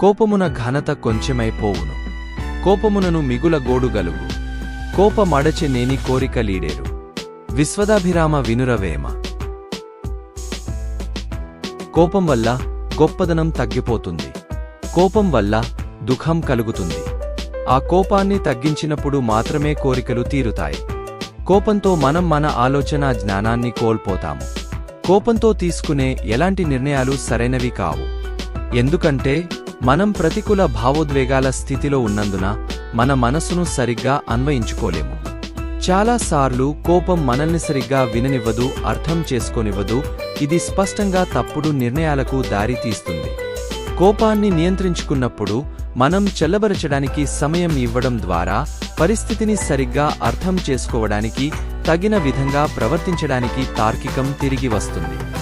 కోపమున ఘనత కొంచెమైపోవును. కోపమునను మిగుల గోడుగలుగు. కోపమడచె నేని కోరిక లీడేరు. విశ్వదాభిరామ వినురవేమ. కోపం వల్ల గొప్పదనం తగ్గిపోతుంది. కోపం వల్ల దుఃఖం కలుగుతుంది. ఆ కోపాన్ని తగ్గించినప్పుడు మాత్రమే కోరికలు తీరుతాయి. కోపంతో మనం మన ఆలోచనా జ్ఞానాన్ని కోల్పోతాము. కోపంతో తీసుకునే ఎలాంటి నిర్ణయాలు సరైనవి కావు. ఎందుకంటే మనం ప్రతికూల భావోద్వేగాల స్థితిలో ఉన్నందున మన మనసును సరిగ్గా అన్వయించుకోలేము. చాలాసార్లు కోపం మనల్ని సరిగ్గా విననివ్వదు, అర్థం చేసుకోనివ్వదు. ఇది స్పష్టంగా తప్పుడు నిర్ణయాలకు దారి తీస్తుంది. కోపాన్ని నియంత్రించుకున్నప్పుడు మనం చల్లబరచడానికి సమయం ఇవ్వడం ద్వారా పరిస్థితిని సరిగ్గా అర్థం చేసుకోవడానికి, తగిన విధంగా ప్రవర్తించడానికి తార్కికం తిరిగి వస్తుంది.